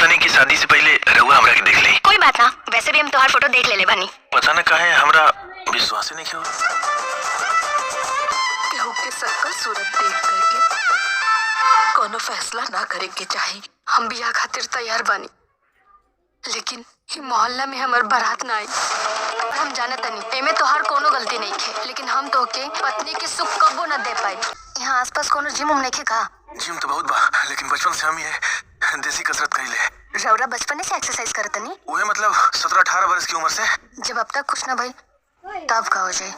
चाहता नहीं कि शादी से पहले रउआ हमरा के देख ली। कोई बात ना, वैसे भी हम तोहार फोटो देख ले बानी। पता न काहे हमरा विश्वास ही नहीं हो। केहू के शक्ल सूरत देख करके कोनो फैसला ना करे के चाही। हम बियाह खातिर तैयार बानी, लेकिन ई मोहल्ला में हमार बारात ना आई। और हम जानत नहीं एमे तोहार कोनो गलती नहीं है, लेकिन हम तोके पत्नी के सुख कबो ना दे पाए। यहाँ आसपास कोनो जिम उम नहीं का? जिम तो बहुत बा, लेकिन बचपन से हम ये देसी कसरत कइले। रउरा बचपन से एक्सरसाइज करत नहीं? उहे मतलब 17-18 वर्ष की उम्र से। जब अब तक कुछ ना भाई तब का हो जाए।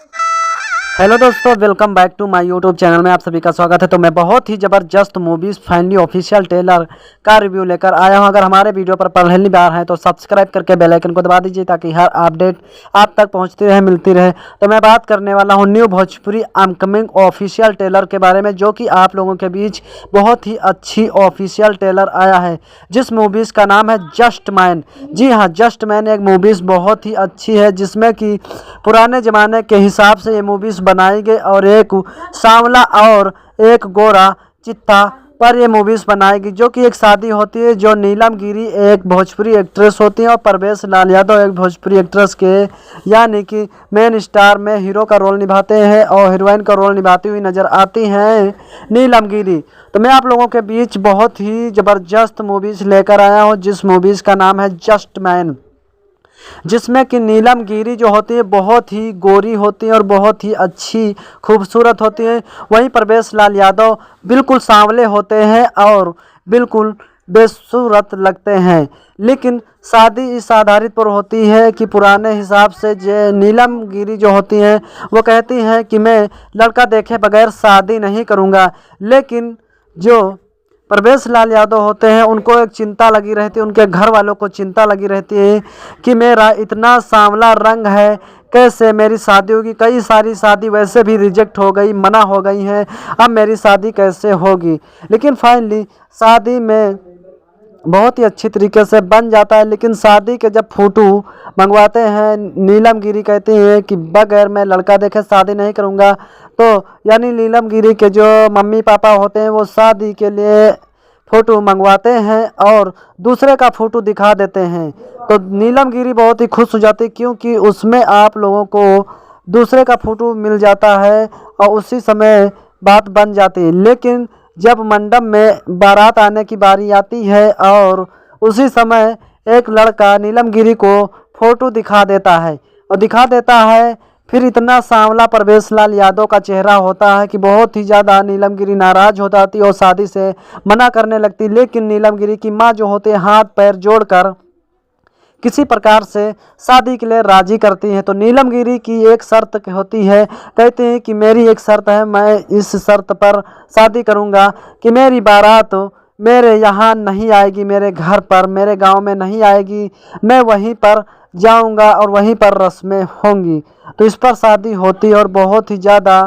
हेलो दोस्तों, welcome back to my YouTube channel में आप सभी का स्वागत है। तो मैं बहुत ही ज़बरदस्त मूवीज़ फाइनली ऑफिशियल ट्रेलर का रिव्यू लेकर आया हूं। अगर हमारे वीडियो पर पहली बार हैं तो सब्सक्राइब करके बेल आइकन को दबा दीजिए ताकि हर अपडेट आप तक पहुंचती रहे, मिलती रहे। तो मैं बात करने वाला हूं new Bhojpuri upcoming official trailer के बारे में, जो कि आप लोगों के बीच बहुत ही अच्छी ऑफिशियल ट्रेलर आया है, जिस मूवीज़ का नाम है जस्ट मैन। जी हाँ, जस्ट मैन एक मूवीज़ बहुत ही अच्छी है, जिसमें कि पुराने ज़माने के हिसाब से ये मूवीज़ बनाई गई और एक सांवला और एक गोरा चित्ता पर ये मूवीज़ बनाई गई। जो कि एक शादी होती है, जो नीलम गिरी एक भोजपुरी एक्ट्रेस होती हैं और परवेश लाल यादव एक भोजपुरी एक्ट्रेस के यानी कि मेन स्टार में हीरो का रोल निभाते हैं और हीरोइन का रोल निभाती हुई नज़र आती हैं नीलम गिरी। तो मैं आप लोगों के बीच बहुत ही ज़बरदस्त मूवीज़ लेकर आया हूँ, जिस मूवीज़ का नाम है जस्ट मैन, जिसमें कि नीलम गिरी जो होती है बहुत ही गोरी होती है और बहुत ही अच्छी खूबसूरत होती है। वहीं परवेश लाल यादव बिल्कुल सांवले होते हैं और बिल्कुल बेसूरत लगते हैं। लेकिन शादी इस आधारित पर होती है कि पुराने हिसाब से जो नीलम गिरी जो होती हैं वो कहती हैं कि मैं लड़का देखे बगैर शादी नहीं करूँगा, लेकिन जो परवेश लाल यादव होते हैं उनको एक चिंता लगी रहती है, उनके घर वालों को चिंता लगी रहती है कि मेरा इतना सांवला रंग है, कैसे मेरी शादी होगी। कई सारी शादी वैसे भी रिजेक्ट हो गई, मना हो गई हैं, अब मेरी शादी कैसे होगी। लेकिन फाइनली शादी में बहुत ही अच्छी तरीके से बन जाता है। लेकिन शादी के जब फोटो मंगवाते हैं, नीलम गिरी कहती हैं कि बगैर मैं लड़का देखे शादी नहीं करूँगा। तो यानी नीलम गिरी के जो मम्मी पापा होते हैं वो शादी के लिए फ़ोटो मंगवाते हैं और दूसरे का फ़ोटो दिखा देते हैं। तो नीलम गिरी बहुत ही खुश हो जाती है, क्योंकि उसमें आप लोगों को दूसरे का फ़ोटो मिल जाता है और उसी समय बात बन जाती है। लेकिन जब मंडप में बारात आने की बारी आती है और उसी समय एक लड़का नीलम गिरी को फ़ोटो दिखा देता है फिर इतना सांवला परवेश लाल यादव का चेहरा होता है कि बहुत ही ज़्यादा नीलम गिरी नाराज़ हो जाती और शादी से मना करने लगती। लेकिन नीलम गिरी की माँ जो होते हैं हाथ पैर जोड़कर किसी प्रकार से शादी के लिए राज़ी करती हैं। तो नीलम गिरी की एक शर्त होती है, कहते हैं कि मेरी एक शर्त है, मैं इस शर्त पर शादी करूंगा कि मेरी बारात मेरे यहाँ नहीं आएगी, मेरे घर पर, मेरे गांव में नहीं आएगी, मैं वहीं पर जाऊंगा और वहीं पर रस्में होंगी। तो इस पर शादी होती और बहुत ही ज़्यादा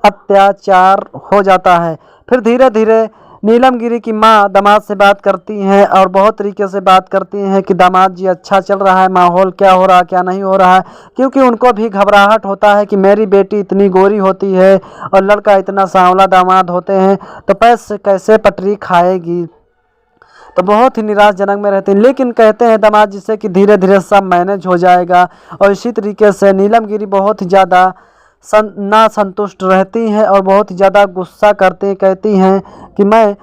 अत्याचार हो जाता है। फिर धीरे धीरे नीलम गिरी की माँ दामाद से बात करती हैं और बहुत तरीके से बात करती हैं कि दामाद जी अच्छा चल रहा है, माहौल क्या हो रहा है क्या नहीं हो रहा है, क्योंकि उनको भी घबराहट होता है कि मेरी बेटी इतनी गोरी होती है और लड़का इतना सांवला दामाद होते हैं, तो पैसे कैसे पटरी खाएगी। तो बहुत ही निराशजनक में रहते हैं। लेकिन कहते हैं दामाद जी से कि धीरे धीरे सब मैनेज हो जाएगा। और इसी तरीके से नीलम गिरी बहुत ही ज़्यादा ना संतुष्ट रहती हैं और बहुत ही ज़्यादा गुस्सा करते कहती हैं कि मैं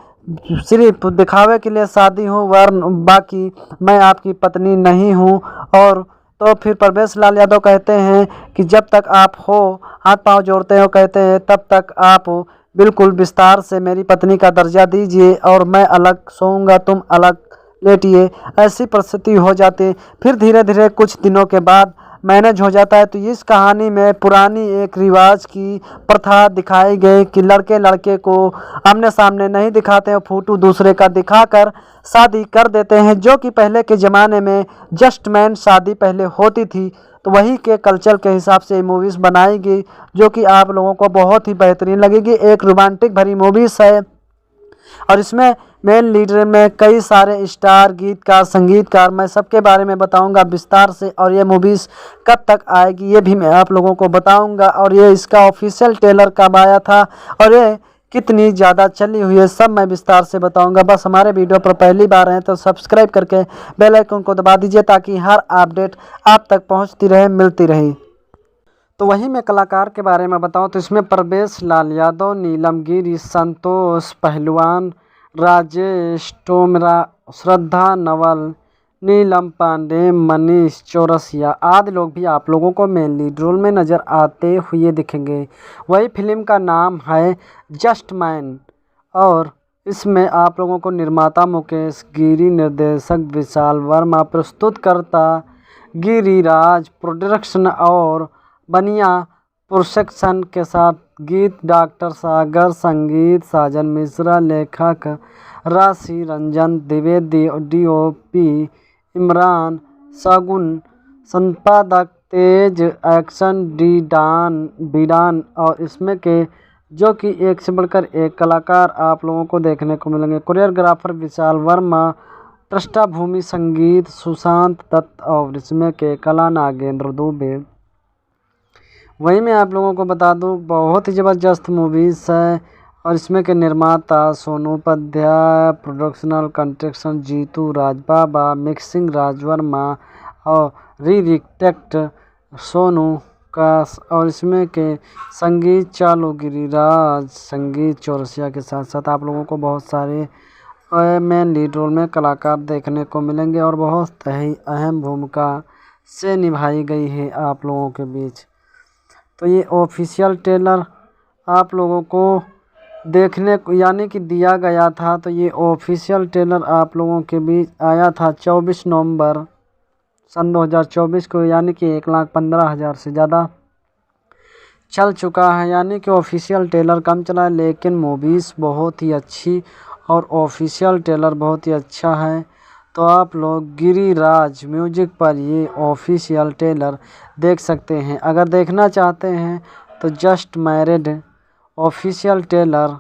सिर्फ दिखावे के लिए शादी हूँ, वरन बाकी मैं आपकी पत्नी नहीं हूँ। और तो फिर परवेश लाल यादव कहते हैं कि जब तक आप हो हाथ पांव जोड़ते हो, कहते हैं तब तक आप बिल्कुल विस्तार से मेरी पत्नी का दर्जा दीजिए और मैं अलग सोऊंगा, तुम अलग लेटिए। ऐसी परिस्थिति हो जाती। फिर धीरे धीरे कुछ दिनों के बाद मैनेज हो जाता है। तो इस कहानी में पुरानी एक रिवाज की प्रथा दिखाई गई कि लड़के लड़के को आमने सामने नहीं दिखाते हैं, फ़ोटो दूसरे का दिखाकर शादी कर देते हैं, जो कि पहले के ज़माने में जस्ट मैन शादी पहले होती थी। तो वही के कल्चर के हिसाब से मूवीज़ बनाई गई, जो कि आप लोगों को बहुत ही बेहतरीन लगेगी। एक रोमांटिक भरी मूवीज़ है और इसमें मेन लीडर में कई सारे स्टार, गीतकार, संगीतकार, मैं सबके बारे में बताऊंगा विस्तार से। और ये मूवीज़ कब तक आएगी ये भी मैं आप लोगों को बताऊंगा। और ये इसका ऑफिशियल ट्रेलर कब आया था और ये कितनी ज़्यादा चली हुई है सब मैं विस्तार से बताऊंगा। बस हमारे वीडियो पर पहली बार हैं तो सब्सक्राइब करके बेल आइकन को दबा दीजिए ताकि हर अपडेट आप तक पहुंचती रहे, मिलती रहे। तो वहीं मैं कलाकार के बारे में बताऊं तो इसमें प्रवेश लाल यादव, नीलम गिरी, संतोष पहलवान, राजेश टोमरा, श्रद्धा नवल, नीलम पांडे, मनीष चौरसिया आदि लोग भी आप लोगों को मेन लीड रोल में नज़र आते हुए दिखेंगे। वही फिल्म का नाम है जस्ट मैन और इसमें आप लोगों को निर्माता मुकेश गिरी, निर्देशक विशाल वर्मा, प्रस्तुतकर्ता गिरिराज प्रोडक्शन और बनिया प्रोडक्शन के साथ गीत डॉक्टर सागर, संगीत साजन मिश्रा, लेखक राशि रंजन द्विवेदी, DOP इमरान शगुन, संपादक तेज, एक्शन बिडान और इसमें के जो कि एक से बढ़कर एक कलाकार आप लोगों को देखने को मिलेंगे। कोरियोग्राफर विशाल वर्मा, पृष्ठभूमि संगीत सुशांत दत्त और इसमें के कला नागेंद्र दुबे। वहीं मैं आप लोगों को बता दूं बहुत ही ज़बरदस्त मूवीज़ है और इसमें के निर्माता सोनू उपाध्याय, प्रोडक्शनल कंस्ट्रक्शन जीतू राजबाबा, मिक्सिंग राज वर्मा और रीडिटेक्ट सोनू का और इसमें के संगीत चालू गिरिराज, संगीत चौरसिया के साथ साथ आप लोगों को बहुत सारे मेन लीड रोल में कलाकार देखने को मिलेंगे और बहुत ही अहम भूमिका से निभाई गई है आप लोगों के बीच। तो ये ऑफिशियल ट्रेलर आप लोगों को देखने को यानी कि दिया गया था। तो ये ऑफिशियल ट्रेलर आप लोगों के बीच आया था 24 नवंबर सन 2024 को, यानी कि 1,15,000 से ज़्यादा चल चुका है। यानी कि ऑफिशियल ट्रेलर कम चला है लेकिन मूवीज़ बहुत ही अच्छी और ऑफिशियल ट्रेलर बहुत ही अच्छा है। तो आप लोग गिरिराज म्यूजिक पर ये ऑफिशियल ट्रेलर देख सकते हैं। अगर देखना चाहते हैं तो जस्ट मैरिड ऑफिशियल ट्रेलर